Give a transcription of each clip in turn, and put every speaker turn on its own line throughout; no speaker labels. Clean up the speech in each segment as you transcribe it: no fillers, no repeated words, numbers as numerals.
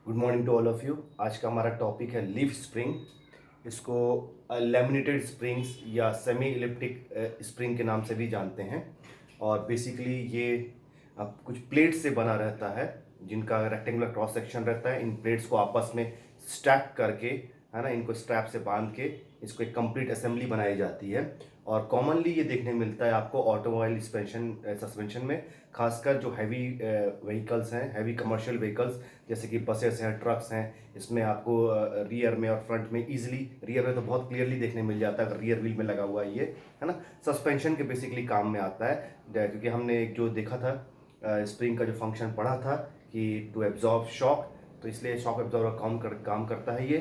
Good morning to all of you. आज का हमारा टॉपिक है लीफ स्प्रिंग। इसको लैमिनेटेड स्प्रिंग्स या सेमी इलिप्टिक स्प्रिंग के नाम से भी जानते हैं। और बेसिकली ये कुछ प्लेट्स से बना रहता है जिनका रेक्टेंगुलर क्रॉस सेक्शन रहता है। इन प्लेट्स को आपस में स्टैक करके, है ना, इनको स्ट्रैप से बांध के इसको एक कंप्लीट असेंबली बनाई जाती है। और कॉमनली ये देखने मिलता है आपको ऑटोमोबाइल सस्पेंशन में, खासकर जो हैवी व्हीकल्स हैं, हैवी कमर्शियल व्हीकल्स जैसे कि बसेस हैं, ट्रक्स हैं। इसमें आपको रियर में और फ्रंट में इजीली, रियर में तो बहुत क्लियरली देखने मिल जाता है अगर रियर व्हील में लगा हुआ है ये, है ना। सस्पेंशन के बेसिकली काम में आता है, क्योंकि हमने एक जो देखा था स्प्रिंग का जो फंक्शन पढ़ा था कि टू एब्जॉर्ब शॉक, तो इसलिए शॉक एब्जॉर्बर काम करता है ये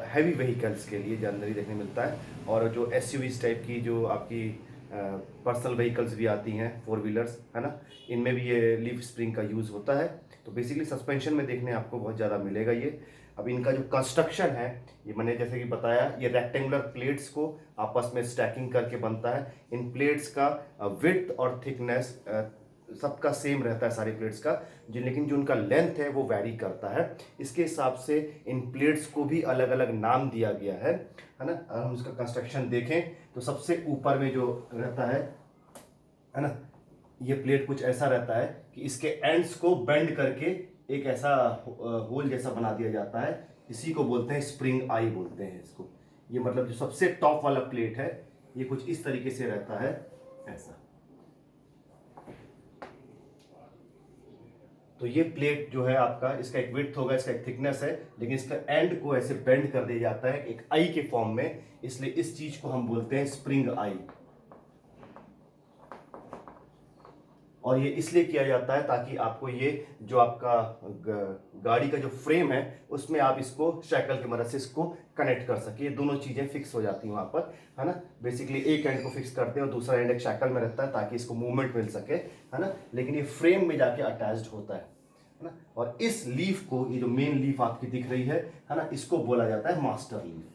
हैवी व्हीकल्स के लिए जनरली देखने मिलता है। और जो एसयूवीज टाइप की जो आपकी पर्सनल व्हीकल्स भी आती हैं, फोर व्हीलर्स, है ना, इनमें भी ये लीफ स्प्रिंग का यूज़ होता है। तो बेसिकली सस्पेंशन में देखने आपको बहुत ज़्यादा मिलेगा ये। अब इनका जो कंस्ट्रक्शन है, ये मैंने जैसे कि बताया, ये रेक्टेंगुलर प्लेट्स को आपस में स्टैकिंग करके बनता है। इन प्लेट्स का विड्थ और थिकनेस सबका सेम रहता है सारी प्लेट्स का, लेकिन जो उनका लेंथ है वो वैरी करता है। इसके हिसाब से इन प्लेट्स को भी अलग अलग नाम दिया गया है ना। अगर हम इसका कंस्ट्रक्शन देखें तो सबसे ऊपर में जो रहता है ना, ये प्लेट कुछ ऐसा रहता है कि इसके एंड्स को बेंड करके एक ऐसा होल जैसा बना दिया जाता है। इसी को बोलते हैं स्प्रिंग आई बोलते हैं इसको। ये मतलब जो सबसे टॉप वाला प्लेट है ये कुछ इस तरीके से रहता है, ऐसा। तो ये प्लेट जो है आपका, इसका एक विड्थ होगा, इसका एक थिकनेस है, लेकिन इसका एंड को ऐसे बेंड कर दिया जाता है एक आई के फॉर्म में, इसलिए इस चीज को हम बोलते हैं स्प्रिंग आई। और ये इसलिए किया जाता है ताकि आपको ये जो आपका गाड़ी का जो फ्रेम है उसमें आप इसको शैकल की मदद से इसको कनेक्ट कर सके। ये दोनों चीजें फिक्स हो जाती हैं वहां पर, है ना। बेसिकली एक एंड को फिक्स करते हैं और दूसरा एंड एक शैकल में रहता है ताकि इसको मूवमेंट मिल सके, है ना। लेकिन ये फ्रेम में जाके अटैच्ड होता है ना। और इस लीफ को, ये जो मेन लीफ आपकी दिख रही है ना, इसको बोला जाता है मास्टर लीफ।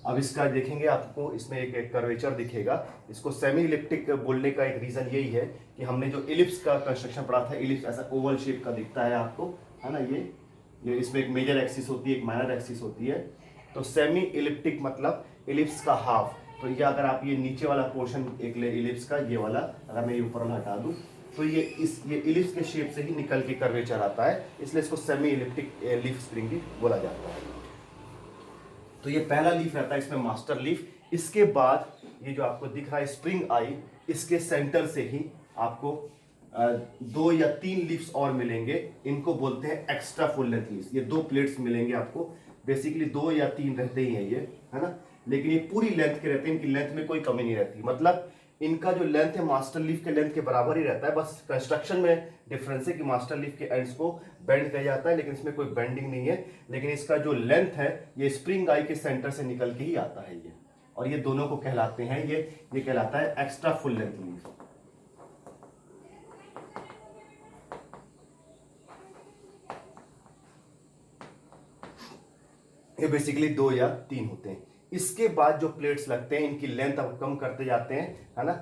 अब इसका देखेंगे आपको, इसमें एक कर्वेचर दिखेगा। इसको सेमी इलिप्टिक बोलने का एक रीजन यही है कि हमने जो इलिप्स का कंस्ट्रक्शन पढ़ा था, इलिप्स ऐसा ओवल शेप का दिखता है आपको, है ना। ये इसमें एक मेजर एक्सिस होती है, एक माइनर एक्सिस होती है। तो सेमी इलिप्टिक मतलब इलिप्स का हाफ। तो ये अगर आप ये नीचे वाला पोर्शन एक ले इलिप्स का, ये वाला अगर मैं ये ऊपर वाला हटा दूं तो ये इलिप्स के शेप से ही निकल के कर्वेचर आता है, इसलिए इसको सेमी इलिप्टिक लीफ स्प्रिंग भी बोला जाता है। तो ये पहला लीफ रहता है इसमें, मास्टर लीफ। इसके बाद ये जो आपको दिख रहा है स्प्रिंग आई, इसके सेंटर से ही आपको 2 या 3 लीव्स और मिलेंगे। इनको बोलते हैं एक्स्ट्रा फुल लेंथ लीव्स। ये 2 प्लेट्स मिलेंगे आपको, बेसिकली 2 या 3 रहते ही हैं ये, है ना। लेकिन ये पूरी लेंथ के रहते हैं, इनकी लेंथ में कोई कमी नहीं रहती। मतलब इनका जो लेंथ है मास्टर लीफ के लेंथ के बराबर ही रहता है, बस कंस्ट्रक्शन में डिफरेंस है कि मास्टर लीफ के एंड्स को बेंड किया जाता है, लेकिन इसमें कोई बेंडिंग नहीं है। लेकिन इसका जो लेंथ है ये स्प्रिंग आई के सेंटर से निकल के ही आता है ये। और ये दोनों को कहलाते हैं, ये कहलाता है एक्स्ट्रा फुल लेंथ लीफ। ये बेसिकली 2 या 3 होते हैं। इसके बाद जो प्लेट्स लगते हैं इनकी लेंथ अब कम करते जाते हैं, है ना।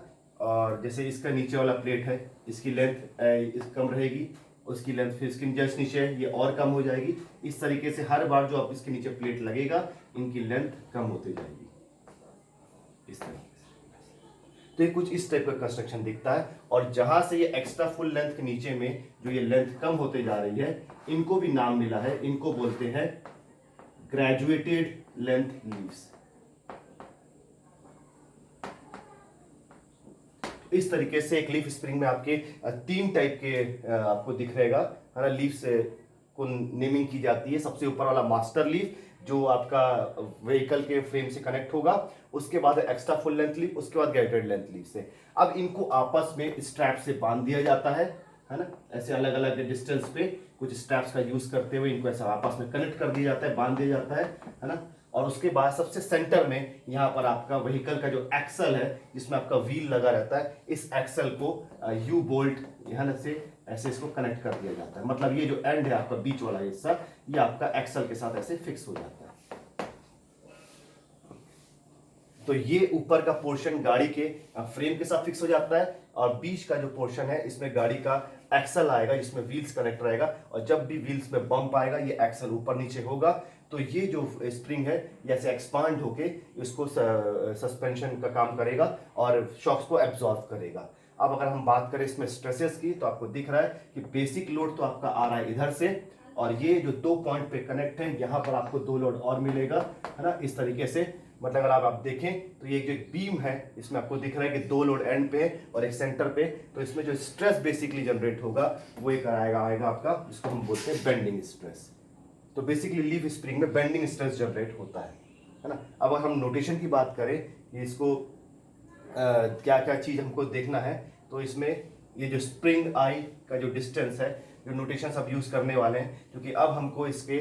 और जैसे इसका नीचे वाला प्लेट है, इसकी लेंथ कम रहेगी, उसकी लेंथ फिर इसके जस्ट नीचे है, ये और कम हो जाएगी। इस तरीके से हर बार जो आप इसके नीचे प्लेट लगेगा इनकी लेंथ कम होती जाएगी, इस तरीके से। तो ये कुछ इस टाइप का कंस्ट्रक्शन दिखता है। और जहां से ये एक्स्ट्रा फुल लेंथ के नीचे में जो ये लेंथ कम होते जा रही है, इनको भी नाम मिला है, इनको बोलते हैं ग्रेजुएटेड लेंथ लीव्स। इस तरीके से एक लीफ स्प्रिंग में आपके 3 टाइप के आपको दिख रहेगा, है ना। लीव्स को नेमिंग की जाती है। सबसे ऊपर वाला मास्टर लीफ जो आपका व्हीकल के फ्रेम से कनेक्ट होगा, उसके बाद एक्स्ट्रा फुल लेंथ लीफ, उसके बाद ग्रेजुएटेड लेंथ लीफ से। अब इनको आपस में स्ट्रैप से बांध दिया जाता है ना। ऐसे अलग अलग डिस्टेंस पे कुछ स्ट्रैप्स का यूज करते हुए इनको ऐसा आपस में कनेक्ट कर दिया जाता है, बांध दिया जाता है ना। और उसके बाद सबसे सेंटर में यहाँ पर आपका व्हीकल का जो एक्सल है, जिसमें आपका व्हील लगा रहता है, इस एक्सल को यू बोल्ट यहाँ से ऐसे इसको कनेक्ट कर दिया जाता है। मतलब ये जो एंड है आपका बीच वाला हिस्सा, ये आपका एक्सल के साथ ऐसे फिक्स हो जाता है। तो ये ऊपर का पोर्शन गाड़ी के फ्रेम के साथ फिक्स हो जाता है और बीच का जो पोर्शन है इसमें गाड़ी का एक्सल आएगा जिसमें व्हील्स कनेक्ट रहेगा और जब भी व्हील्स में बम्प आएगा ये एक्सल ऊपर नीचे होगा तो ये जो स्प्रिंग है जैसे एक्सपांड होके इसको सस्पेंशन का काम करेगा और शॉक्स को एब्जॉर्ब करेगा। अब अगर हम बात करें इसमें स्ट्रेसेस की तो आपको दिख रहा है कि बेसिक लोड तो आपका आ रहा है इधर से और ये जो 2 पॉइंट पे कनेक्ट है यहाँ पर आपको 2 लोड और मिलेगा, है ना, इस तरीके से। मतलब अगर आप देखें तो ये जो एक बीम है इसमें आपको दिख रहा है कि 2 लोड एंड पे और एक सेंटर पे, तो इसमें जो स्ट्रेस बेसिकली जनरेट होगा वो एक आएगा आपका, जिसको हम बोलते हैं बेंडिंग स्ट्रेस। तो बेसिकली लीफ स्प्रिंग में बेंडिंग स्ट्रेस जनरेट होता है ना। अब अगर हम नोटेशन की बात करें कि इसको क्या क्या चीज़ हमको देखना है, तो इसमें ये जो स्प्रिंग आई का जो डिस्टेंस है, जो नोटेशन अब यूज़ करने वाले हैं, क्योंकि अब हमको इसके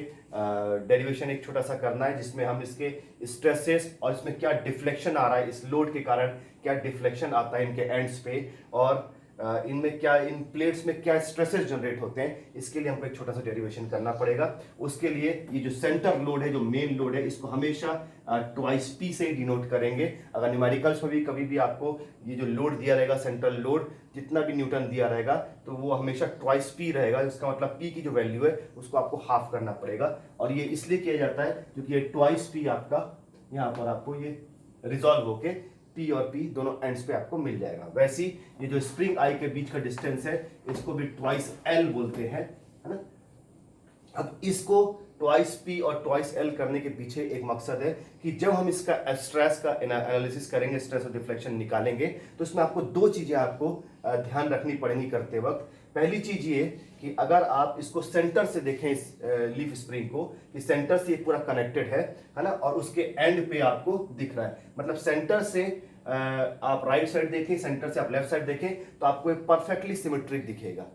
डेरिवेशन एक छोटा सा करना है जिसमें हम इसके स्ट्रेसेस और इसमें क्या डिफ्लेक्शन आ रहा है, इस लोड के कारण क्या डिफ्लेक्शन आता है इनके एंड्स पे, और इनमें क्या, इन प्लेट्स में क्या स्ट्रेसेस जनरेट होते हैं, इसके लिए हमको एक छोटा सा डेरिवेशन करना पड़ेगा। उसके लिए ये जो सेंटर लोड है, जो मेन लोड है, इसको हमेशा ट्वाइस पी से डिनोट करेंगे। अगर न्यूमेरिकल्स में भी कभी भी आपको ये जो लोड दिया रहेगा, सेंट्रल लोड जितना भी न्यूटन दिया रहेगा, तो वो हमेशा ट्वाइस पी रहेगा। इसका मतलब पी की जो वैल्यू है उसको आपको हाफ करना पड़ेगा और ये इसलिए किया जाता है क्योंकि ये ट्वाइस पी आपका यहाँ पर आपको ये रिजॉल्व होके पी और पी दोनों एंड्स पे आपको मिल जाएगा। वैसे ही ये जो स्प्रिंग आई के बीच का डिस्टेंस है इसको भी ट्वाइस एल बोलते हैं, है ना। अब इसको ट्वाइस पी और ट्वाइस एल करने के पीछे एक मकसद है कि जब हम इसका स्ट्रेस का एनालिसिस करेंगे, स्ट्रेस और डिफ्लेक्शन निकालेंगे, तो इसमें आपको 2 चीजें आपको ध्यान रखनी पड़ेंगी करते वक्त। पहली चीज ये कि अगर आप इसको सेंटर से देखें, इस लीफ स्प्रिंग को, कि सेंटर से ये पूरा कनेक्टेड है ना, और उसके एंड पे आपको दिख रहा है, मतलब सेंटर से आप राइट साइड देखें, सेंटर से आप लेफ्ट साइड देखें, तो आपको एक परफेक्टली सिमेट्रिक दिखेगा।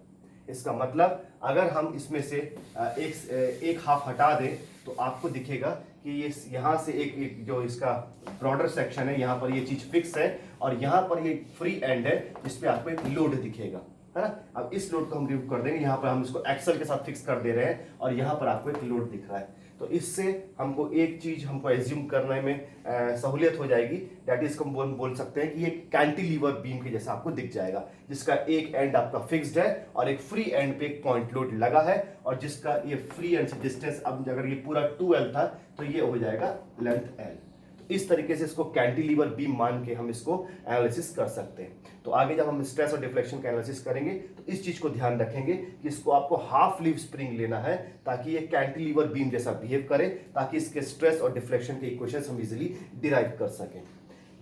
इसका मतलब अगर हम इसमें से एक हाफ हटा दें तो आपको दिखेगा कि ये यहाँ से एक जो इसका ब्रॉडर सेक्शन है, यहाँ पर ये चीज फिक्स है और यहाँ पर ये फ्री एंड है जिसपे आपको एक लोड दिखेगा, है ना। अब इस लोड को हम रिमूव कर देंगे, यहाँ पर हम इसको एक्सल के साथ फिक्स कर दे रहे हैं और यहाँ पर आपको एक लोड दिख रहा है। तो इससे हमको एक चीज हमको एज्यूम करने में सहूलियत हो जाएगी, दैट इज हम बोल सकते हैं कि ये कैंटिलीवर बीम के जैसा आपको दिख जाएगा, जिसका एक एंड आपका फिक्स्ड है और एक फ्री एंड पे एक पॉइंट लोड लगा है, और जिसका ये फ्री एंड से डिस्टेंस, अब अगर ये पूरा 2L था तो ये हो जाएगा लेंथ L। इस तरीके से इसको कैंटिलीवर बीम मान के हम इसको एनालिसिस कर सकते हैं। तो आगे जब हम स्ट्रेस और डिफ्लेक्शन का एनालिसिस करेंगे तो इस चीज को ध्यान रखेंगे कि इसको आपको हाफ लीफ स्प्रिंग लेना है ताकि ये कैंटिलीवर बीम जैसा बिहेव करे, ताकि इसके स्ट्रेस और डिफ्लेक्शन के इक्वेशंस हम इजीली डिराइव कर सकें।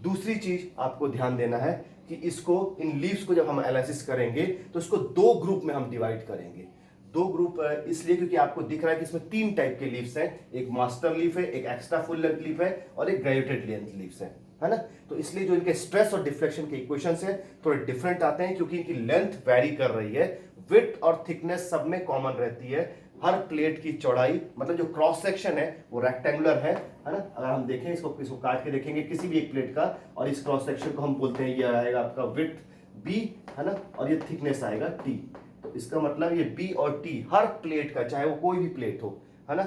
दूसरी चीज आपको ध्यान देना है कि इसको, इन लीव्स को जब हम एनालिसिस करेंगे तो इसको 2 ग्रुप में हम डिवाइड करेंगे। 2 ग्रुप इसलिए क्योंकि आपको दिख रहा है कि इसमें 3 टाइप के लीव्स हैं, एक मास्टर लीफ है, एक एक्स्ट्रा फुल लेंथ लीफ है और एक ग्रेजुएटेड लेंथ लीव्स है ना। तो इसलिए जो इनके स्ट्रेस और डिफ्लेक्शन के इक्वेशंस हैं थोड़े डिफरेंट आते हैं, क्योंकि इनकी लेंथ वैरी कर रही है, विड्थ और थिकनेस सब में कॉमन रहती है। हर प्लेट की चौड़ाई, मतलब जो क्रॉस सेक्शन है वो रेक्टेंगुलर है ना। अगर हम देखें इसको काट के देखेंगे किसी भी एक प्लेट का, और इस क्रॉस सेक्शन को हम बोलते हैं, ये आएगा आपका विड्थ B, है ना, और ये थिकनेस आएगा T। तो इसका मतलब ये B और T हर प्लेट का, चाहे वो कोई भी प्लेट हो, है ना,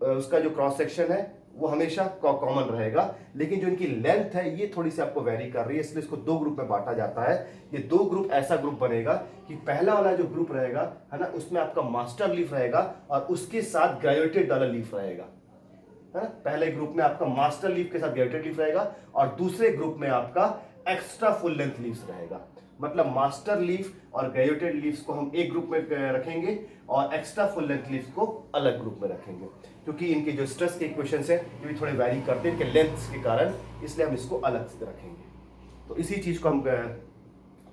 उसका जो क्रॉस सेक्शन है वो हमेशा कॉमन रहेगा। लेकिन जो इनकी लेंथ है ये थोड़ी सी आपको वेरी कर रही है, इसलिए इसको 2 ग्रुप में बांटा जाता है। ये 2 ग्रुप ऐसा ग्रुप बनेगा कि पहला वाला जो ग्रुप रहेगा, है ना, उसमें आपका मास्टर लीफ रहेगा और उसके साथ ग्रेजुएटेड वाला लीफ रहेगा, है ना। पहले ग्रुप में आपका मास्टर लीफ के साथ ग्रेजुएटेड लीफ रहेगा और दूसरे ग्रुप में आपका एक्स्ट्रा फुल लेंथ लीव्स रहेगा। मतलब मास्टर लीफ और ग्रेजुएटेड लीव्स को हम एक ग्रुप में रखेंगे और एक्स्ट्रा फुल लेंथ लीव्स को अलग ग्रुप में रखेंगे, क्योंकि इनके जो स्ट्रेस के इक्वेशंस हैं ये भी थोड़े वैरी करते हैं इनके लेंथ्स के कारण, इसलिए हम इसको अलग से रखेंगे। तो इसी चीज को हम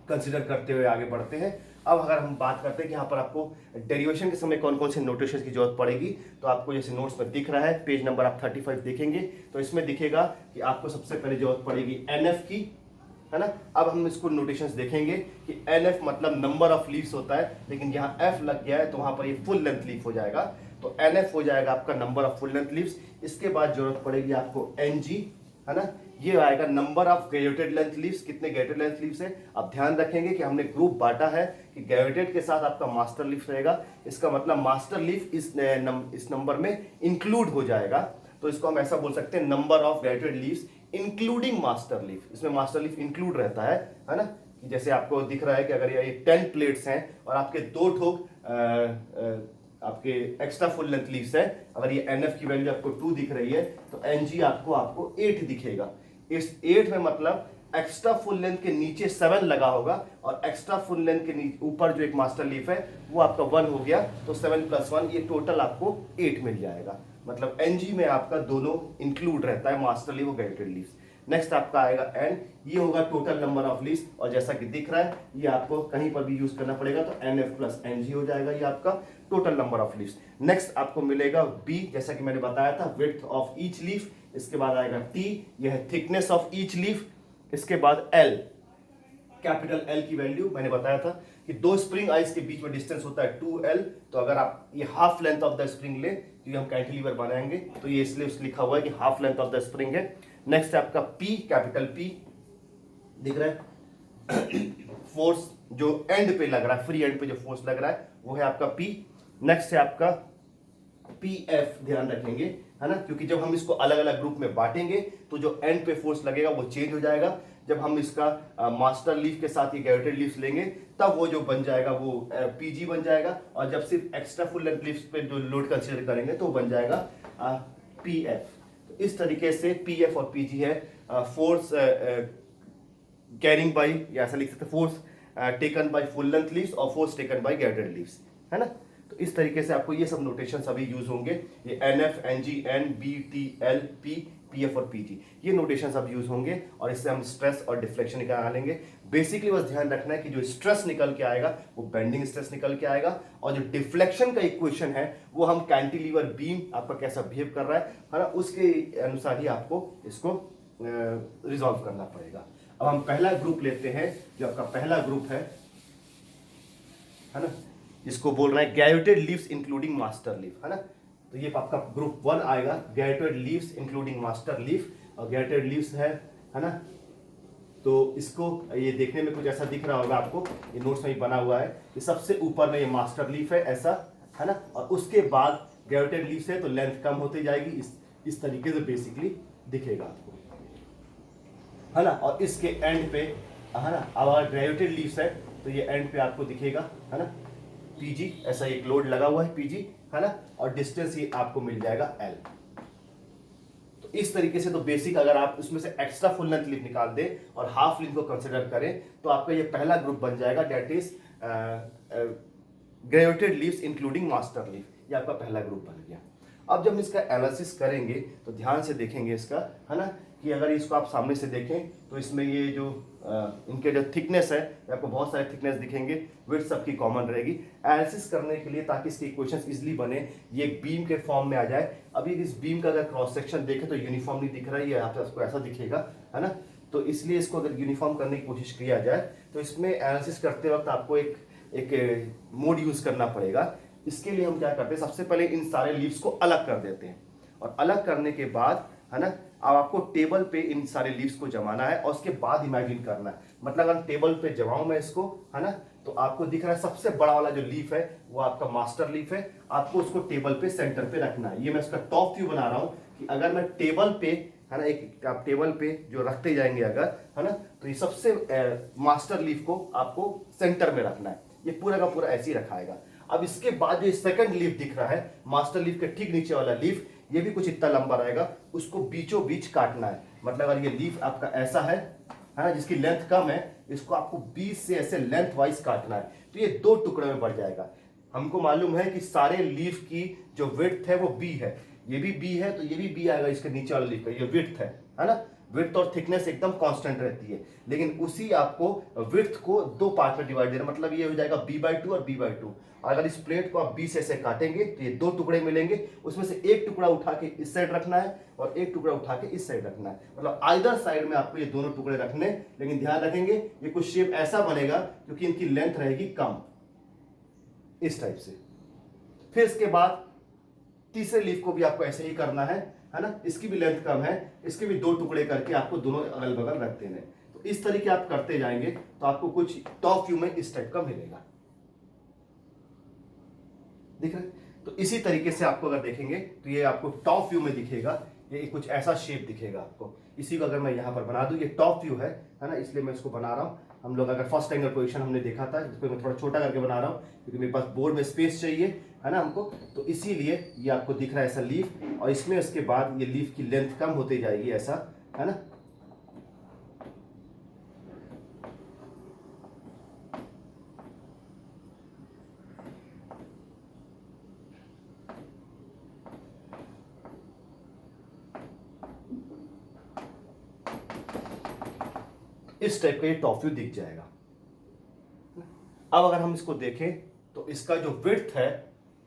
कंसिडर करते हुए आगे बढ़ते हैं। अब अगर हम बात करते हैं कि यहाँ पर आपको डेरिवेशन के समय कौन कौन से नोटेशन की जरूरत पड़ेगी, तो आपको जैसे नोट्स में दिख रहा है, पेज नंबर आप 35 देखेंगे तो इसमें दिखेगा कि आपको सबसे पहले जरूरत पड़ेगी NF की, है ना। अब हम इसको नोटेशंस देखेंगे कि NF मतलब नंबर ऑफ लीव्स होता है, लेकिन यहाँ F लग गया है तो वहां पर ये फुल लेंथ लीफ हो जाएगा, तो NF हो जाएगा आपका number of full length leaves. इसके बाद जरूरत पड़ेगी आपको NG, है ना, ये आएगा number of graduated length leaves, कितने ग्रेजुएटेड लेंथ लीव्स है। अब ध्यान रखेंगे कि हमने ग्रुप बांटा है कि ग्रेजुएटेड के साथ आपका मास्टर लीफ रहेगा, इसका मतलब मास्टर लीफ इस नंबर में इंक्लूड हो जाएगा, तो इसको हम ऐसा बोल सकते हैं number of graduated leaves including master leaf. इसमें मास्टर लीफ इंक्लूड रहता है ना, कि जैसे आपको दिख रहा है कि अगर ये 10 प्लेट्स हैं और आपके दो ठोक आपके एक्स्ट्रा फुल लेंथ लीव्स है, अगर ये NF की वैल्यू आपको 2 दिख रही है तो NG आपको 8 दिखेगा। इस 8 में मतलब एक्स्ट्रा फुल लेंथ के नीचे 7 लगा होगा और एक्स्ट्रा फुल लेंथ के ऊपर जो एक मास्टर लीफ है वो आपका 1 हो गया, तो 7 + 1 ये टोटल आपको 8 मिल जाएगा। मतलब NG में आपका दोनों इंक्लूड रहता है, मास्टर लीफ और गाइडेड लीव्स। नेक्स्ट आपका आएगा N, ये होगा टोटल नंबर ऑफ लीव्स, और जैसा कि दिख रहा है ये आपको कहीं पर भी यूज करना पड़ेगा तो NF + NG हो जाएगा, ये आपका total number of leaves. Next आपको मिलेगा B, जैसा कि मैंने बताया था, विड्थ ऑफ ईच लीफ। इसके बाद आएगा T, यह है थिकनेस ऑफ ईच लीफ। इसके बाद L, कैपिटल L की वैल्यू मैंने बताया था कि दो स्प्रिंग आइस के बीच में डिस्टेंस होता है 2L, तो अगर आप ये half length of the spring ले तो ये हम कैंटिलीवर बनाएंगे, तो ये इसलिए लिखा हुआ है कि half length of the spring है। नेक्स्ट है आपका P, कैपिटल P दिख रहा है फोर्स जो एंड पे लग रहा है, फ्री एंड पे जो फोर्स लग रहा है वो है आपका P। नेक्स्ट है आपका PF, ध्यान रखेंगे है ना, क्योंकि जब हम इसको अलग अलग ग्रुप में बांटेंगे तो जो एंड पे फोर्स लगेगा वो चेंज हो जाएगा। जब हम इसका मास्टर लीफ के साथ ये गाइडेड लीव्स लेंगे तब वो जो बन जाएगा वो PG बन जाएगा, और जब सिर्फ एक्स्ट्रा फुल लेंथ लीव्स पे जो लोड कंसीडर करेंगे तो बन जाएगा PF। तो इस तरीके से PF और PG है फोर्स कैरिंग बाई, या ऐसा लिख सकते हैं force taken by full length leaves और force taken by guided leaves, है ना। तो इस तरीके से आपको ये सब नोटेशन अभी यूज होंगे, ये NF, NG, N, B, T, L, P, PF और PG, ये नोटेशन अब यूज होंगे, और इससे हम स्ट्रेस और डिफ्लेक्शन निकालेंगे। बेसिकली बस ध्यान रखना है कि जो स्ट्रेस निकल के आएगा वो बेंडिंग स्ट्रेस निकल के आएगा, और जो डिफ्लेक्शन का इक्वेशन है वो हम कैंटिलीवर बीम आपका कैसा बिहेव कर रहा है ना, उसके अनुसार ही आपको इसको रिजॉल्व करना पड़ेगा। अब हम पहला ग्रुप लेते हैं, जो आपका पहला ग्रुप है ना, इसको बोल रहे हैं guided leaves including master leaf, है ना। तो ये आपका ग्रुप 1 आएगा, guided leaves including master leaf, और गाइडेड लीव्स है ना। तो इसको ये देखने में कुछ ऐसा दिख रहा होगा आपको, ये नोट्स में ही बना हुआ है, ये सबसे ऊपर में ये मास्टर लीफ है ऐसा, है ना, और उसके बाद गाइडेड लीव्स है तो लेंथ कम होती जाएगी, इस तरीके से बेसिकली दिखेगा आपको, है ना। और इसके एंड पे, है ना, अब अगर गाइडेड लीव्स है तो ये एंड पे आपको दिखेगा, है ना, PG, ऐसा एक लोड लगा हुआ है PG, है ना, और डिस्टेंस ये आपको मिल जाएगा L। तो इस तरीके से तो बेसिक, अगर आप उसमें से एक्स्ट्रा फुल लेंथ लीफ निकाल दें और हाफ लेंथ को कंसीडर करें तो आपका ये पहला ग्रुप बन जाएगा, that is guided leaves including master leaf, ये आपका पहला ग्रुप बन गया। अब जब हम इसका एनालिसिस करेंगे तो ध्यान से देखेंगे इसका, है ना, कि अगर इसको आप सामने से देखें तो इसमें ये जो इनके जो थिकनेस है, आपको बहुत सारे थिकनेस दिखेंगे, विड्थ सबकी कॉमन रहेगी। एनालिसिस करने के लिए ताकि इसके इक्वेशंस इजीली बने, ये एक बीम के फॉर्म में आ जाए। अभी इस बीम का अगर क्रॉस सेक्शन देखें तो यूनिफॉर्म नहीं दिख रहा है, ये आपको ऐसा दिखेगा, है ना। तो इसलिए इसको अगर यूनिफॉर्म करने की कोशिश किया जाए तो इसमें एनालिसिस करते वक्त आपको एक मोड यूज करना पड़ेगा। इसके लिए हम क्या करते हैं, सबसे पहले इन सारे लीव्स को अलग कर देते हैं, और अलग करने के बाद, है ना, अब आपको टेबल पे इन सारे लीव्स को जमाना है और उसके बाद इमेजिन करना है। मतलब अगर टेबल पे जमाऊं मैं इसको, है ना, तो आपको दिख रहा है सबसे बड़ा वाला जो लीफ है वो आपका मास्टर लीफ है, आपको उसको टेबल पे सेंटर पे रखना है। ये मैं इसका टॉप व्यू बना रहा हूं कि अगर मैं टेबल पे, है ना, एक आप टेबल पे जो रखते जाएंगे अगर, है ना, तो ये सबसे मास्टर लीफ को आपको सेंटर में रखना है, ये पूरा का पूरा ऐसे ही रखाएगा। अब इसके बाद जो सेकंड लीफ दिख रहा है, मास्टर लीफ के ठीक नीचे वाला लीफ, ये भी कुछ इतना लंबा रहेगा, उसको बीचों बीच काटना है। मतलब अगर ये लीफ आपका ऐसा है ना, जिसकी लेंथ कम है, इसको आपको बीच से ऐसे लेंथ वाइज काटना है, तो ये 2 टुकड़े में बढ़ जाएगा। हमको मालूम है कि सारे लीफ की जो विड्थ है वो B है, ये भी B है तो ये भी B आएगा, इसके नीचे वाला लीफ का ये विड्थ है ना। विड्थ और थिकनेस एकदम कांस्टेंट रहती है, लेकिन उसी आपको विड्थ को 2 पार्ट में डिवाइड देना, मतलब ये हो जाएगा B/2 और B/2। अगर इस प्लेट को आप B से ऐसे काटेंगे तो ये 2 टुकड़े मिलेंगे, उसमें से एक टुकड़ा उठा के इस साइड रखना है और एक टुकड़ा उठा के इस साइड रखना है। मतलब आइदर साइड में आपको ये दोनों टुकड़े रखने, लेकिन ध्यान रखेंगे ये कुछ शेप ऐसा बनेगा क्योंकि इनकी लेंथ रहेगी कम, इस टाइप से। फिर इसके बाद तीसरे लीफ को भी आपको ऐसे ही करना है ना, इसकी भी लेंथ कम है, इसके भी 2 टुकड़े करके आपको दोनों अगल बगल रख देने। तो इस तरीके आप करते जाएंगे तो आपको कुछ टॉप व्यू में इस टाइप का मिलेगा, दिख रहा है। तो इसी तरीके से आपको अगर देखेंगे तो ये आपको टॉप व्यू में दिखेगा ये कुछ ऐसा शेप दिखेगा आपको। इसी को अगर मैं यहाँ पर बना दूँ, ये टॉप व्यू है ना, इसलिए मैं इसको बना रहा हूँ। हम लोग अगर फर्स्ट एंगल पोजीशन हमने देखा था, इसको मैं थोड़ा छोटा करके बना रहा हूँ क्योंकि मेरे पास बोर्ड में स्पेस चाहिए है ना हमको, तो इसीलिए ये आपको दिख रहा है ऐसा लीफ, और इसमें उसके बाद ये लीफ की लेंथ कम होती जाएगी ऐसा, है ना। इस टाइप का ये टॉप व्यू दिख जाएगा। अब अगर हम इसको देखें तो इसका जो विड्थ है,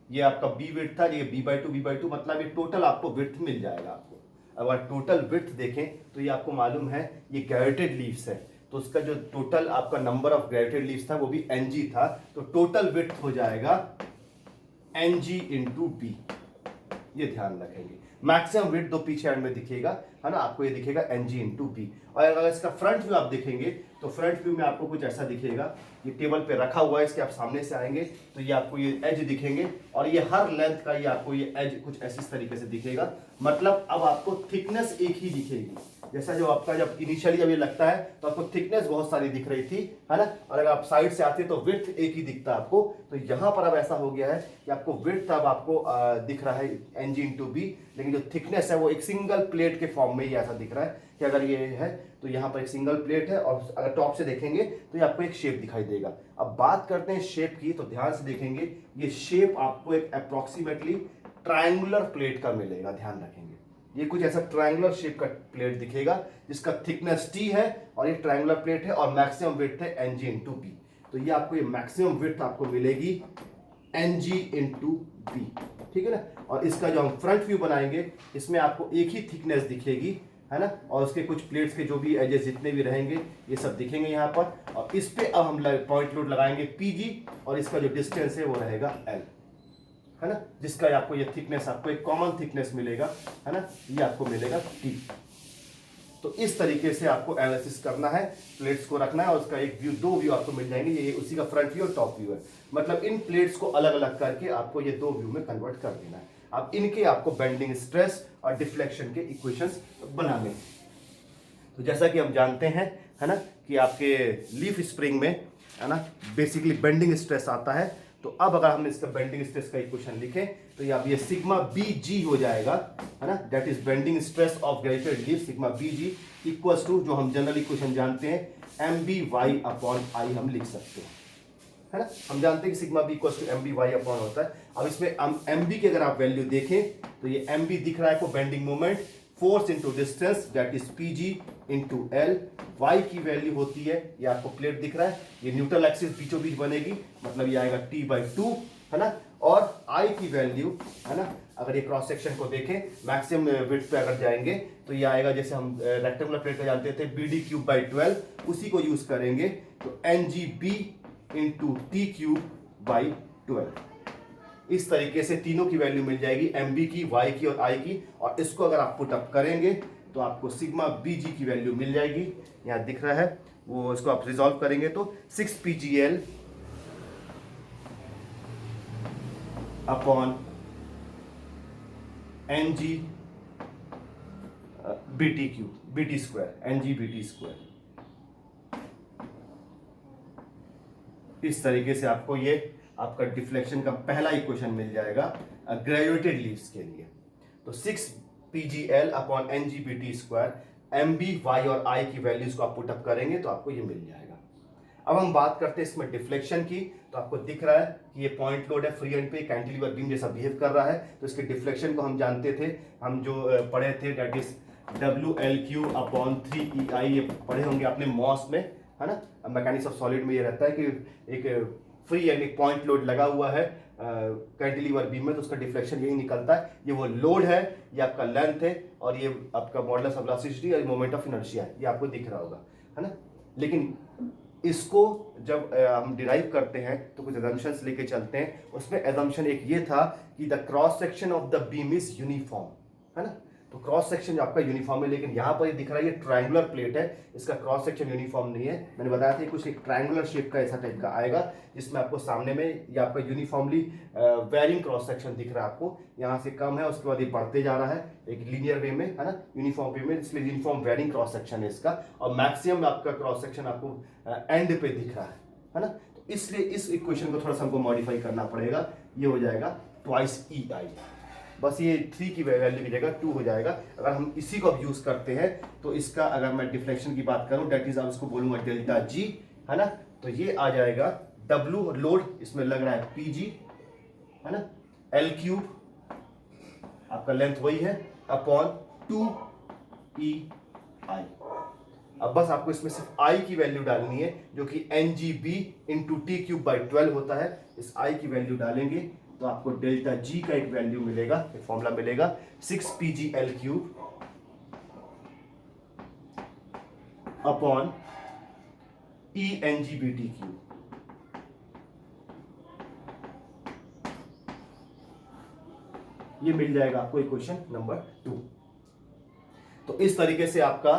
ये आपका बी विड्थ था, ये b/2 मतलब ये टोटल आपको विड्थ मिल जाएगा आपको। अगर टोटल विड्थ देखें तो ये आपको मालूम है ये ग्रेविटेड लीव्स है, तो उसका जो टोटल आपका नंबर ऑफ ग्रेविटेड लीव्स था वो भी Ng था, तो टोटल विड्थ हो जाएगा Ng इंटू बी। ये ध्यान रखेंगे। मैक्सिमम विड्थ दो पीछे एंड में दिखेगा, है ना, आपको ये दिखेगा Ng इंटू बी। और अगर इसका फ्रंट व्यू आप देखेंगे तो फ्रंट व्यू में आपको कुछ ऐसा दिखेगा, ये टेबल पे रखा हुआ है, इसके आप सामने से आएंगे तो ये आपको ये एज दिखेंगे, और ये हर लेंथ का ये आपको ये एज कुछ ऐसी तरीके से दिखेगा। मतलब अब आपको थिकनेस एक ही दिखेगी, जैसा जो आपका जब इनिशियली जब ये लगता है तो आपको थिकनेस बहुत सारी दिख रही थी, है ना, और अगर आप साइड से आते तो विड्थ एक ही दिखता आपको। तो यहाँ पर अब ऐसा हो गया है कि आपको विड्थ अब आपको दिख रहा है Ng इंटू बी, लेकिन जो थिकनेस है वो एक सिंगल प्लेट के फॉर्म में ही ऐसा दिख रहा है कि अगर ये है तो यहाँ पर एक सिंगल प्लेट है, और अगर टॉप से देखेंगे तो ये आपको एक शेप दिखाई देगा। अब बात करते हैं शेप की, तो ध्यान से देखेंगे ये शेप आपको एक अप्रोक्सीमेटली ट्रायंगुलर प्लेट का मिलेगा। ध्यान रखेंगे ये कुछ ऐसा ट्रायंगुलर शेप का प्लेट दिखेगा जिसका थिकनेस T है, और ये ट्रायंगुलर प्लेट है, और मैक्सिमम विड्थ है Ng इंटू बी। तो ये आपको ये मैक्सिमम विड्थ आपको मिलेगी Ng इंटू बी, ठीक है ना। और इसका जो हम फ्रंट व्यू बनाएंगे इसमें आपको एक ही थिकनेस दिखेगी, है ना, और उसके कुछ प्लेट्स के जो भी एजेस जितने भी रहेंगे ये सब दिखेंगे यहाँ पर। और इस पे अब हम पॉइंट लोड लगाएंगे PG, और इसका जो डिस्टेंस है वो रहेगा L, है ना, जिसका आपको ये थिकनेस आपको एक कॉमन थिकनेस मिलेगा, है ना, ये आपको मिलेगा T। तो इस तरीके से आपको एनालिसिस करना है, प्लेट्स को रखना है, और उसका एक व्यू, दो व्यू आपको मिल जाएंगे, ये उसी का फ्रंट व्यू और टॉप व्यू है। मतलब इन प्लेट्स को अलग अलग करके आपको ये दो व्यू में कन्वर्ट कर देना है। अब इनके आपको बेंडिंग स्ट्रेस और डिफ्लेक्शन के इक्वेशंस बनाने। तो जैसा कि हम जानते हैं, है ना, कि आपके लीफ स्प्रिंग में, है ना, बेसिकली बेंडिंग स्ट्रेस आता है। तो अब अगर हमने इसका बेंडिंग स्ट्रेस का इक्वेशन लिखें तो ये अब ये सिग्मा BG हो जाएगा, है ना, that is bending stress of graduated leaf, sigma BG equals to, जो हम जनरल इक्वेशन जानते हैं, MBY/I हम लिख सकते हैं, है ना। हम जानते हैं कि sigma B equals to MBY/ होता है। अब इसमें MB की अगर आप वैल्यू देखें तो ये MB दिख रहा है आपको bending moment, force into distance that is PG into L। Y की वैल्यू होती है, ये आपको प्लेट दिख रहा है, ये न्यूट्रल एक्सिस बीचों बीच बनेगी, मतलब ये आएगा T/2, है ना। और I की वैल्यू, है ना, अगर ये क्रॉस सेक्शन को देखें मैक्सिमम विड्थ पे अगर जाएंगे तो ये आएगा, जैसे हम रेक्टेंगुलर प्लेट का जानते थे, BD³/12, उसी को यूज करेंगे तो NGB इंटू T³/12। इस तरीके से तीनों की वैल्यू मिल जाएगी, MB की, Y की और I की। और इसको अगर आप पुट अप करेंगे तो आपको सिग्मा BG की वैल्यू मिल जाएगी, यहाँ दिख रहा है वो, इसको आप रिजॉल्व करेंगे तो 6PGL upon NG BT², NG BT²। इस तरीके से आपको ये आपका डिफ्लेक्शन का पहला इक्वेशन मिल जाएगा ग्रेजुएटेड लीव्स के लिए। तो 6PGL upon NG BT², MB, Y और I की वैल्यूज को आप पुट अप करेंगे तो आपको ये मिल जाएगा। अब हम बात करते हैं इसमें डिफ्लेक्शन की। तो आपको दिख रहा है कि ये पॉइंट लोड है, फ्री एंड पे कैंटिलीवर बीम जैसा बिहेव कर रहा है, तो इसके डिफ्लेक्शन को हम जानते थे, हम जो पढ़े थे that is WL³ upon 3EI, ये पढ़े होंगे आपने मॉस में, है ना। मैकेनिक्स ऑफ सॉलिड में ये रहता है कि एक फ्री एंड एक पॉइंट लोड लगा हुआ है कैंटिलीवर बीम में, तो उसका डिफ्लेक्शन यही निकलता है। ये वो लोड है, ये आपका लेंथ है, और ये आपका मॉडुलस ऑफ वेलोसिटी और मोमेंट ऑफ इनर्शिया है, ये आपको दिख रहा होगा, है ना। लेकिन इसको जब हम डिराइव करते हैं तो कुछ एजम्पशंस लेके चलते हैं। उसमें एजम्पशन एक ये था कि the cross section of the beam is uniform, है ना। तो क्रॉस सेक्शन आपका यूनिफॉर्म है, लेकिन यहाँ पर ये दिख रहा है ये ट्रायंगुलर प्लेट है, इसका क्रॉस सेक्शन यूनिफॉर्म नहीं है। मैंने बताया था कुछ एक ट्रायंगुलर शेप का ऐसा टाइप का आएगा, जिसमें आपको सामने में ये आपका यूनिफॉर्मली वेरिंग क्रॉस सेक्शन दिख रहा है आपको, यहाँ से कम है उसके बाद ये बढ़ते जा रहा है एक लीनियर वे में, है ना, यूनिफॉर्म वे में, इसलिए यूनिफॉर्म वेरिंग क्रॉस सेक्शन है इसका। और मैक्सिमम आपका क्रॉस सेक्शन आपको एंड पे दिख रहा है ना। तो इसलिए इस इक्वेशन को थोड़ा सा हमको मॉडिफाई करना पड़ेगा, ये हो जाएगा ट्वाइस ई आई, बस ये 3 की वैल्यू की जगह 2 हो जाएगा। अगर हम इसी को अब यूज करते हैं तो इसका अगर मैं डिफ्लेक्शन की बात करूं, डेट इज अब इसको बोलूंगा डेल्टा जी, है ना, तो ये आ जाएगा W लोड इसमें लग रहा है PG, है ना, L क्यूब आपका लेंथ वही है अपॉन 2EI। अब बस आपको इसमें सिर्फ I की वैल्यू डालनी है, जो कि NGB इंटू T³/12 होता है। इस I की वैल्यू डालेंगे तो आपको डेल्टा जी का एक वैल्यू मिलेगा, एक फॉर्मूला मिलेगा 6PgL³ अपॉन ENGBT³। ये मिल जाएगा आपको इक्वेशन नंबर 2। तो इस तरीके से आपका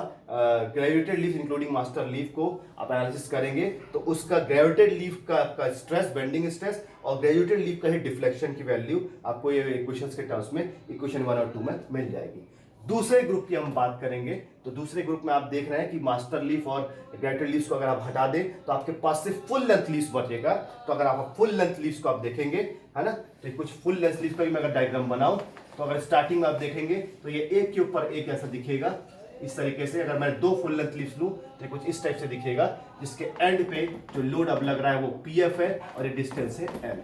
gravitated leaf including master leaf को आप एनालिसिस करेंगे, तो उसका ग्रेविटेड लीफ का स्ट्रेस, बेंडिंग स्ट्रेस, और ग्रेविटेड लीफ का ही डिफ्लेक्शन की वैल्यू आपको ये इक्वेशंस के टर्म्स में इक्वेशन 1 और 2 में मिल जाएगी। दूसरे ग्रुप की हम बात करेंगे, तो दूसरे ग्रुप में आप देख रहे हैं कि मास्टर लीफ और ग्रेविटेड लीफ को अगर आप हटा दें तो आपके पास सिर्फ फुल लेंथ लीफ बचेगा। तो अगर आप फुल लेंथ लीफ को आप देखेंगे, है ना, तो कुछ फुल लेंथ लीफ का भी मैं अगर डायग्राम बनाऊं तो अगर स्टार्टिंग में आप देखेंगे तो ये एक के ऊपर एक ऐसा दिखेगा इस तरीके से। अगर मैं 2 फुल लेंथ लीफ लूं तो कुछ इस टाइप से दिखेगा, जिसके एंड पे जो लोड अब लग रहा है वो PF है और ये डिस्टेंस है L।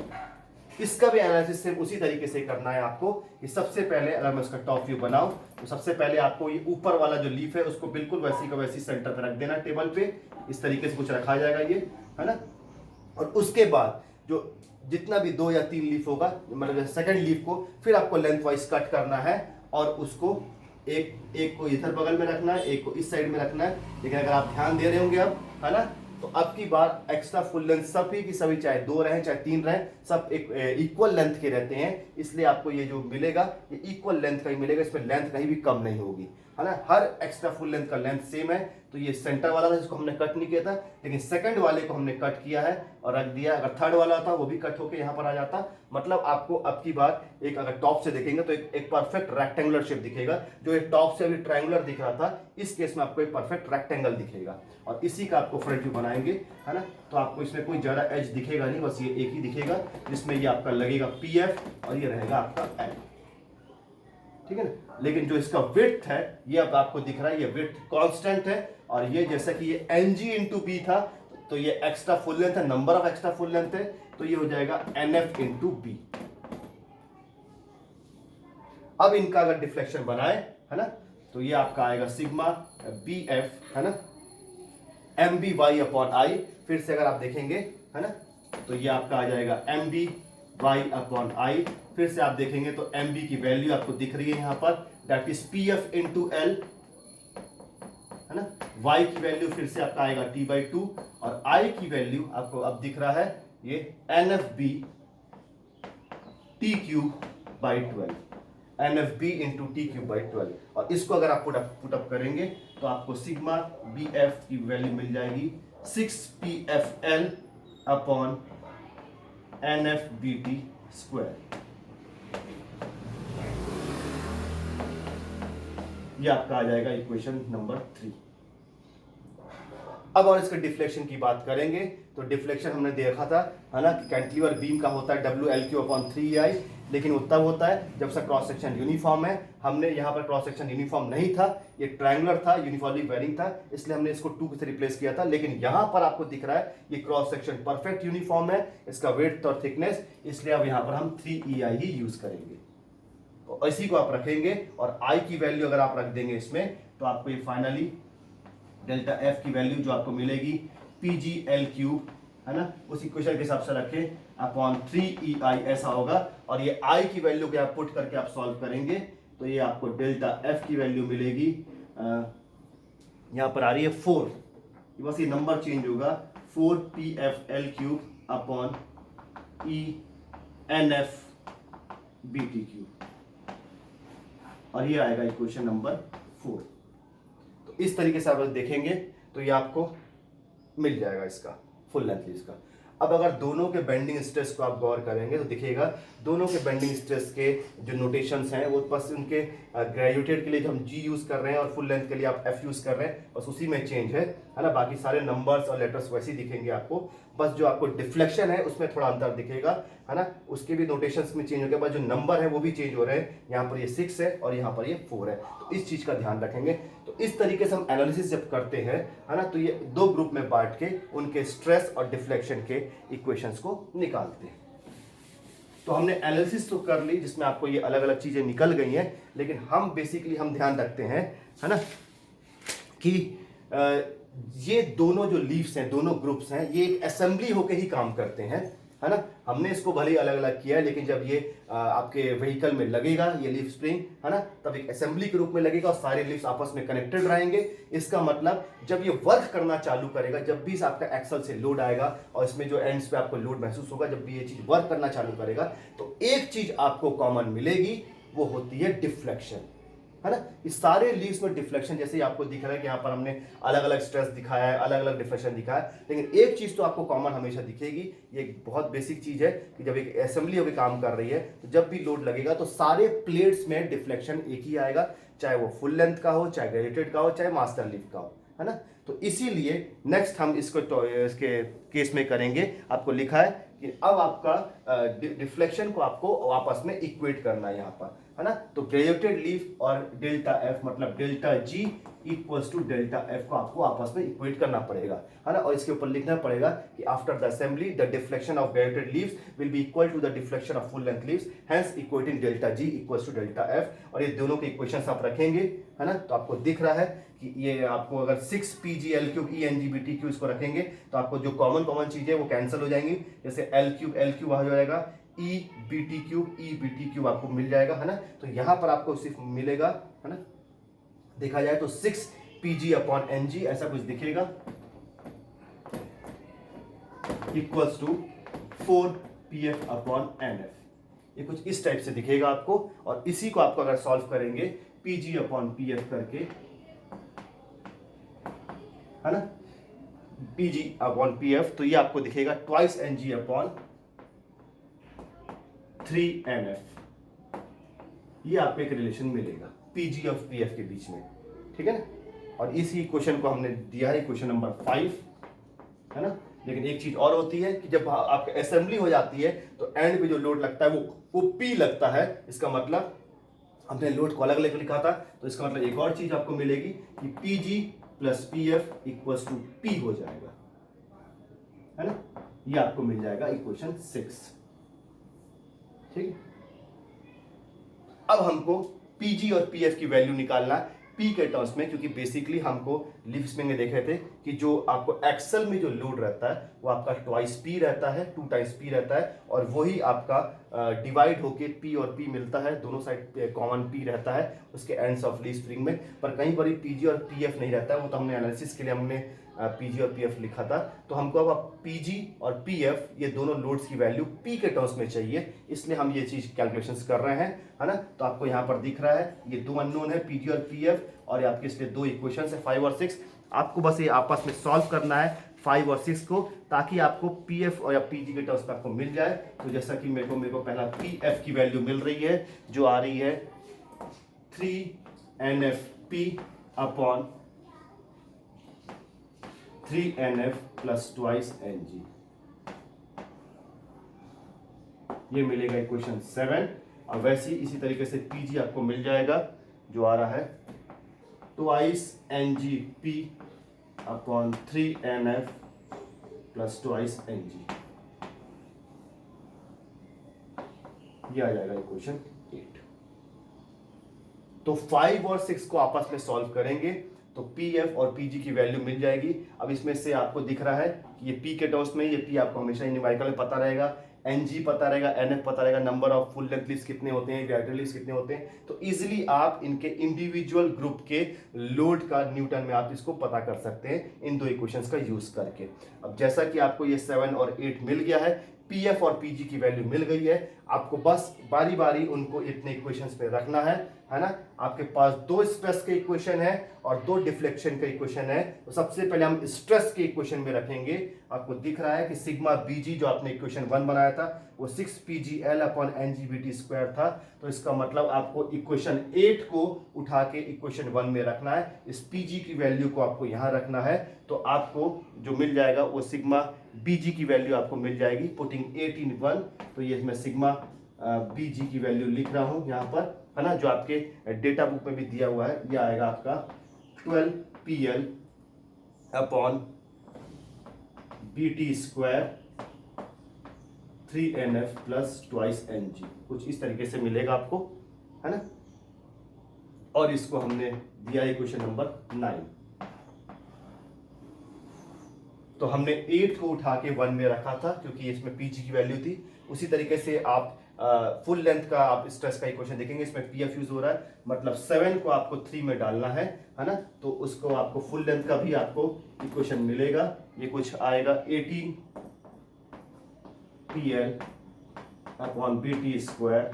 इसका भी एनालिसिस सेम उसी तरीके से करना है आपको। कि सबसे पहले अगर मैं उसका टॉप व्यू बनाऊं तो सबसे पहले आपको ये ऊपर वाला जो लीफ है उसको बिल्कुल वैसी का वैसी सेंटर पे रख देना टेबल पे, इस तरीके से कुछ रखा जाएगा ये, है ना। और उसके बाद जो जितना भी 2 या 3 लीफ होगा, मतलब सेकंड लीफ को फिर आपको लेंथ वाइज कट करना है और उसको एक को इधर बगल में रखना है, एक को इस साइड में रखना है। लेकिन अगर आप ध्यान दे रहे होंगे अब, है ना, तो अब की बार एक्स्ट्रा फुल लेंथ सभी की सभी, चाहे 2 रहे चाहे 3 रहे, सब एक इक्वल लेंथ के रहते हैं। इसलिए आपको ये जो मिलेगा ये इक्वल लेंथ का ही मिलेगा, इसमें लेंथ कहीं भी कम नहीं होगी, है ना। हर एक्स्ट्रा फुल लेंथ का लेंथ सेम है। तो ये सेंटर वाला था जिसको हमने कट नहीं किया था, लेकिन सेकंड वाले को हमने कट किया है और रख दिया। अगर थर्ड वाला था वो भी कट होके यहाँ पर आ जाता। मतलब आपको अब की बार एक अगर टॉप से देखेंगे तो एक परफेक्ट रेक्टेंगुलर शेप दिखेगा। जो ये टॉप से अभी ट्रायंगुलर दिख रहा था, इस केस में आपको एक परफेक्ट रेक्टेंगल दिखेगा और इसी का आपको फ्रंट व्यू बनाएंगे, है ना। तो आपको इसमें कोई ज्यादा एज दिखेगा नहीं, बस ये एक ही दिखेगा जिसमें ये आपका लगेगा PF और ये रहेगा आपका L, ठीक है ना। लेकिन जो इसका विड्थ है ये अब आपको दिख रहा है, ये विड्थ कांस्टेंट है। और ये जैसा कि ये NG इंटू B था, तो ये एक्स्ट्रा फुल लेंथ है, number of extra full length है, तो ये हो जाएगा NF इंटू B। अब इनका अगर डिफ्लेक्शन बनाए, है ना, तो ये आपका आएगा सिग्मा BF, है ना, MBY अपॉन I। फिर से अगर आप देखेंगे, है ना, तो ये आपका आ जाएगा MBY अपॉन I। फिर से आप देखेंगे तो MB की वैल्यू आपको दिख रही है यहाँ पर, that is PF into L, है ना। Y की वैल्यू फिर से आपका आएगा T/2 और I की वैल्यू आपको अब दिख रहा है ये NFB T³/12, NFB into T³/12। और इसको अगर आप पुटअप करेंगे तो आपको सिग्मा BF की वैल्यू मिल जाएगी 6PFL अपॉन NFBT²। ये आपका आ जाएगा इक्वेशन नंबर 3। अब और इसके डिफ्लेक्शन की बात करेंगे तो डिफ्लेक्शन हमने देखा था, है ना, कि कैंटिलीवर बीम का होता है WL3/3EI, लेकिन वो तब होता है जब सा क्रॉस सेक्शन यूनिफॉर्म है। हमने यहाँ पर क्रॉस सेक्शन यूनिफॉर्म नहीं था, ये ट्रायंगुलर था, यूनिफॉर्मली वेरिंग था, इसलिए हमने इसको 2 से रिप्लेस किया था। लेकिन यहाँ पर आपको दिख रहा है ये क्रॉस सेक्शन परफेक्ट यूनिफॉर्म है, इसका विड्थ और थिकनेस, इसलिए अब यहाँ पर हम 3EI ही यूज करेंगे। तो इसी को आप रखेंगे और I की वैल्यू अगर आप रख देंगे इसमें तो आपको ये फाइनली डेल्टा F की वैल्यू जो आपको मिलेगी PgL³, है ना, उस इक्वेशन के हिसाब से रखें अपॉन 3EI ऐसा होगा। और ये I की वैल्यू को आप पुट करके आप सॉल्व करेंगे तो ये आपको डेल्टा F की वैल्यू मिलेगी, यहाँ पर आ रही है 4, बस ये नंबर चेंज होगा, 4PFL³ अपॉन ENFBT³। और ये आएगा इक्वेशन नंबर 4। तो इस तरीके से आप देखेंगे तो ये आपको मिल जाएगा इसका फुल लेंथ लीव्स का। अब अगर दोनों के बेंडिंग स्ट्रेस को आप गौर करेंगे तो दिखेगा दोनों के बेंडिंग स्ट्रेस के जो नोटेशंस हैं वो बस उनके ग्रेजुएटेड के लिए जो हम जी यूज कर रहे हैं और फुल लेंथ के लिए आप एफ यूज कर रहे हैं, बस उसी में चेंज है ना। बाकी सारे नंबर्स और लेटर्स वैसे ही दिखेंगे आपको, बस जो आपको डिफ्लेक्शन है उसमें थोड़ा अंतर दिखेगा, है ना। उसके भी नोटेशंस में चेंज हो गया, बस जो नंबर है वो भी चेंज हो रहे हैं। यहाँ पर ये 6 है और यहाँ पर ये 4 है, तो इस चीज का ध्यान रखेंगे। तो इस तरीके से हम एनालिसिस जब करते हैं, है ना, तो ये दो ग्रुप में बांट के उनके स्ट्रेस और डिफ्लेक्शन के इक्वेशंस को निकालते हैं। तो हमने एनालिसिस तो कर ली जिसमें आपको ये अलग अलग चीजें निकल गई हैं, लेकिन हम बेसिकली हम ध्यान रखते हैं, है ना, कि ये दोनों जो लीव्स हैं, दोनों ग्रुप्स हैं, ये एक असेंबली होकर ही काम करते हैं, है ना। हमने इसको भले ही अलग अलग किया है, लेकिन जब ये आपके व्हीकल में लगेगा ये लीफ स्प्रिंग, है ना, तब एक असेंबली के रूप में लगेगा और सारे लीव्स आपस में कनेक्टेड रहेंगे। इसका मतलब जब ये वर्क करना चालू करेगा, जब भी आपका एक्सल से लोड आएगा और इसमें जो एंड्स पे आपको लोड महसूस होगा, जब भी ये चीज वर्क करना चालू करेगा, तो एक चीज आपको कॉमन मिलेगी, वो होती है डिफ्लेक्शन, है ना। इस सारे लीव्स में डिफ्लेक्शन, जैसे आपको दिख रहा है कि यहाँ पर हमने अलग अलग स्ट्रेस दिखाया है, अलग अलग डिफ्लेक्शन दिखाया है, लेकिन एक चीज तो आपको कॉमन हमेशा दिखेगी। ये एक बहुत बेसिक चीज है कि जब एक असेंबली होकर काम कर रही है, तो जब भी लोड लगेगा तो सारे प्लेट्स में डिफ्लेक्शन एक ही आएगा, चाहे वो फुल लेंथ का हो, चाहे ग्रेजुएटेड का हो, चाहे मास्टर लीव का हो, है ना। तो इसीलिए नेक्स्ट हम इसको इसके केस में करेंगे। आपको लिखा है कि अब आपका डिफ्लेक्शन को आपको आपस में इक्वेट करना है यहाँ पर, है ना। तो ग्रेजुएटेड लीफ और डेल्टा एफ मतलब delta G equals to delta F को आपको आपस में इक्वेट करना पड़ेगा, है ना। और इसके ऊपर लिखना पड़ेगा कि after the assembly the deflection of graduated leaves will be equal to the deflection of full length leaves, hence equating delta G equals to delta F. और ये दोनों के इक्वेशंस आप रखेंगे, है ना। तो आपको दिख रहा है कि ये आपको अगर 6 PgL क्यूब ENGBT इसको रखेंगे तो आपको जो कॉमन चीजें वो कैंसिल हो जाएंगी, जैसे L क्यूब आ जाएगा, EBT क्यूब आपको मिल जाएगा, है ना। तो यहां पर आपको सिर्फ मिलेगा, है ना, देखा जाए तो 6 PgNg ऐसा कुछ दिखेगा, इक्वल्स टू 4 PF/NF, ये कुछ इस टाइप से दिखेगा आपको। और इसी को आपको अगर सॉल्व करेंगे PG/PF करके, है ना, PG/PF, तो ये आपको दिखेगा ट्वाइस Ng/3NF, ये आपको एक रिलेशन मिलेगा PG और PF के बीच में, ठीक है ना। और इसी क्वेश्चन को हमने दिया है क्वेश्चन नंबर 5, है ना। लेकिन एक चीज और होती है कि जब आपकी असेंबली हो जाती है तो एंड पे जो लोड लगता है वो P लगता है। इसका मतलब हमने लोड को अलग अलग लिखा था, तो इसका मतलब एक और चीज आपको मिलेगी कि PG plus PF equals to P हो जाएगा, है ना। ये आपको मिल जाएगा इक्वेशन 6, ठीक है। अब हमको PG और PF की वैल्यू निकालना है P के टर्म्स में, क्योंकि बेसिकली हमको लीफ स्प्रिंग में देखे थे कि जो आपको एक्सल में जो लोड रहता है वो आपका ट्वाइस P रहता है, 2 टाइम्स P रहता है, और वही आपका डिवाइड होके P और P मिलता है, दोनों साइड कॉमन P रहता है उसके एंड्स ऑफ लीफ स्प्रिंग में। पर कहीं पर PG और PF नहीं रहता है, वो तो हमने एनालिसिस के लिए हमने PG और PF लिखा था। तो हमको अब PG और PF ये दोनों लोड्स की वैल्यू P के टर्म्स में चाहिए, इसलिए हम ये चीज कैलकुलेशंस कर रहे हैं, है ना। तो आपको यहाँ पर दिख रहा है ये दो अननोन है PG और PF, और आपके इसलिए दो इक्वेशंस है 5 और 6। आपको बस ये आपस में सॉल्व करना है 5 और 6 को, ताकि आपको PF और या PG के टर्म्स में आपको मिल जाए। तो जैसा कि मेरे को पहला PF की वैल्यू मिल रही है जो आ रही है 3NF प्लस ट्वाइस Ng, ये मिलेगा इक्वेशन 7। और वैसे ही इसी तरीके से PG आपको मिल जाएगा जो आ रहा है twice NGP/3NF plus twice Ng, ये आ जाएगा इक्वेशन 8। तो 5 और 6 को आपस में सॉल्व करेंगे तो PF और PG की वैल्यू मिल जाएगी। अब इसमें से आपको दिख रहा है कि ये P के टर्म्स में, ये P आपको हमेशा न्यूमेरिकल में पता रहेगा, Ng पता रहेगा, NF पता रहेगा, number of full length leaves कितने होते हैं, ग्रेजुएटेड लीव्स कितने होते हैं। तो इजीली आप इनके इंडिविजुअल ग्रुप के लोड का न्यूटन में आप इसको पता कर सकते हैं इन दो इक्वेशंस का यूज करके। अब जैसा कि आपको ये 7 और 8 मिल गया है, पीएफ और पीजी की वैल्यू मिल गई है। आपको बस बारी बारी उनको इतने इक्वेशंस पे रखना है ना। आपके पास दो स्ट्रेस के इक्वेशन है और दो डिफ्लेक्शन के इक्वेशन है। तो सबसे पहले हम स्ट्रेस के इक्वेशन में रखेंगे। आपको दिख रहा है कि सिग्मा बीजी जो आपने इक्वेशन 1 बनाया था वो 6pgl अपॉन एनजीबीटी स्क्वायर था। तो इसका मतलब आपको इक्वेशन 8 को उठा के इक्वेशन 1 में रखना है। इस पीजी की वैल्यू को आपको यहां रखना है। तो आपको जो मिल जाएगा वो सिग्मा बीजी की वैल्यू आपको मिल जाएगी पुटिंग 8 in 1। तो ये मैं सिग्मा बीजी की वैल्यू लिख रहा हूं यहाँ पर, है ना, जो आपके डेटा बुक में भी दिया हुआ है। ये आएगा आपका 12pl upon BT square 3nf plus twice NG, कुछ इस तरीके से मिलेगा आपको, है ना। और इसको हमने दिया इक्वेशन नंबर 9। तो हमने 8 को उठा के 1 में रखा था क्योंकि इसमें पीजी की वैल्यू थी। उसी तरीके से आप फुल लेंथ का आप स्ट्रेस का इक्वेशन देखेंगे, इसमें पीएफ यूज हो रहा है, मतलब 7 को आपको 3 में डालना है ना। तो उसको आपको फुल लेंथ का भी आपको इक्वेशन मिलेगा। ये कुछ आएगा 18pl upon BT square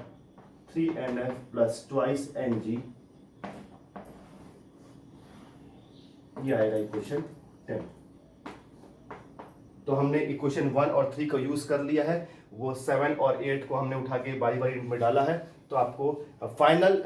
3nf plus twice NG. ये आएगा इक्वेशन 10। तो हमने इक्वेशन 1 और 3 को यूज कर लिया है। वो 7 और 8 को हमने उठा के बारी बारी में डाला है। तो आपको फाइनल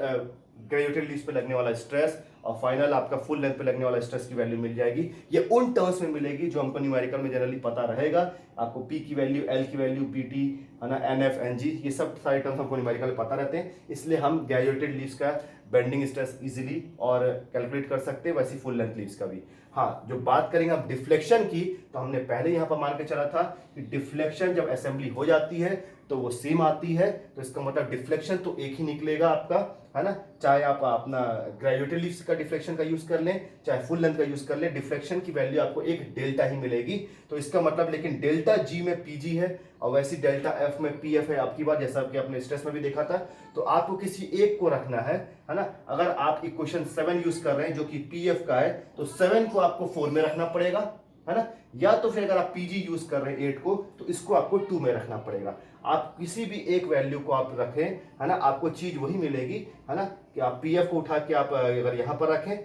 ग्रेजुएटेड लीव्स पे लगने वाला स्ट्रेस और फाइनल आपका फुल लेंथ पे लगने वाला स्ट्रेस की वैल्यू मिल जाएगी। ये उन टर्म्स में मिलेगी जो हमको न्यूमेरिकल में जनरली पता रहेगा। आपको पी की वैल्यू, एल की वैल्यू, बीटी, है ना, एनएफ, एनजी, ये सब सारे टर्म्स हमको न्यूमेरिकल में पता रहते हैं। इसलिए हम ग्रेजुएटेड लीव्स का बेंडिंग स्ट्रेस इजीली और कैलकुलेट कर सकते हैं, वैसे फुल लेंथ लीव्स का भी। हाँ, जो बात करेंगे अब डिफ्लेक्शन की, तो हमने पहले यहां पर मान के चला था कि डिफ्लेक्शन जब असेंबली हो जाती है तो वो सेम आती है। तो इसका मतलब डिफ्लेक्शन तो एक ही निकलेगा आपका, है ना। चाहे आप अपना ग्रेजुएटेड लीव्स का डिफ्लेक्शन का यूज कर लें, चाहे फुल लेंथ का यूज कर लें, डिफ्लेक्शन की वैल्यू आपको एक डेल्टा ही मिलेगी। तो इसका मतलब लेकिन डेल्टा जी में पीजी है और वैसी डेल्टा एफ में पीएफ है आपकी बात, जैसा कि आपने स्ट्रेस में भी देखा था। तो आपको किसी एक को रखना है ना। अगर आप इक्वेशन 7 यूज कर रहे हैं जो कि पीएफ का है, तो 7 को आपको 4 में रखना पड़ेगा, है ना। या तो फिर अगर आप पीजी यूज कर रहे हैं 8 को, तो इसको आपको 2 में रखना पड़ेगा। आप किसी भी एक वैल्यू को आप रखें, है ना, आपको चीज वही मिलेगी, है ना, कि आप पीएफ को उठा के आप अगर यहां पर रखें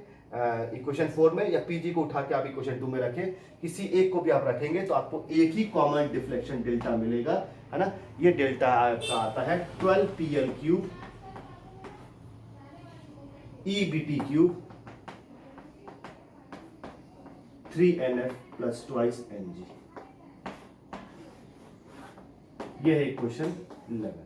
इक्वेशन 4 में, या पीजी को उठा के आप इक्वेशन 2 में रखें, किसी एक को भी आप रखेंगे तो आपको एक ही कॉमन डिफ्लेक्शन डेल्टा मिलेगा, है ना। ये डेल्टा का आता है 12pl cube EBT cube 3nf plus twice NG. ये है इक्वेशन 11।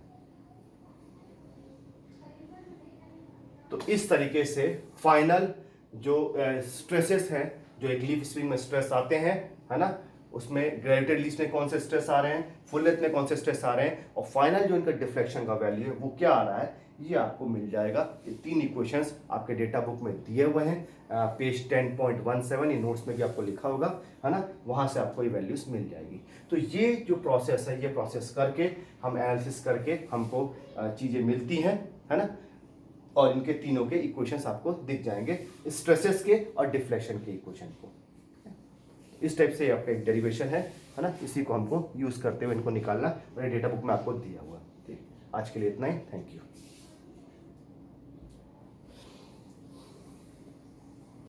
तो इस तरीके से फाइनल जो स्ट्रेसेस हैं, जो एक लीफ स्प्रिंग में स्ट्रेस आते हैं, है ना, उसमें ग्रेजुएटेड लीफ में कौन से स्ट्रेस आ रहे हैं, फुल लेंथ में कौन से स्ट्रेस आ रहे हैं, और फाइनल जो इनका डिफ्लेक्शन का वैल्यू है वो क्या आ रहा है, ये आपको मिल जाएगा। ये 3 इक्वेशंस आपके डेटा बुक में दिए हुए हैं, पेज 10.17, ये नोट्स में भी आपको लिखा होगा, है ना, वहां से आपको ये वैल्यूज मिल जाएगी। तो ये जो प्रोसेस है, ये प्रोसेस करके हम एनालिसिस करके हमको चीजें मिलती हैं, है ना, और इनके तीनों के इक्वेशंस आपको दिख जाएंगे, स्ट्रेसेस के और डिफ्लेक्शन के इक्वेशन को। इस टाइप से आपका एक डेरिवेशन है ना, इसी को हमको यूज करते हुए इनको निकालना मेरे डेटा बुक में आपको दिया हुआ। ठीक, आज के लिए इतना ही, थैंक यू।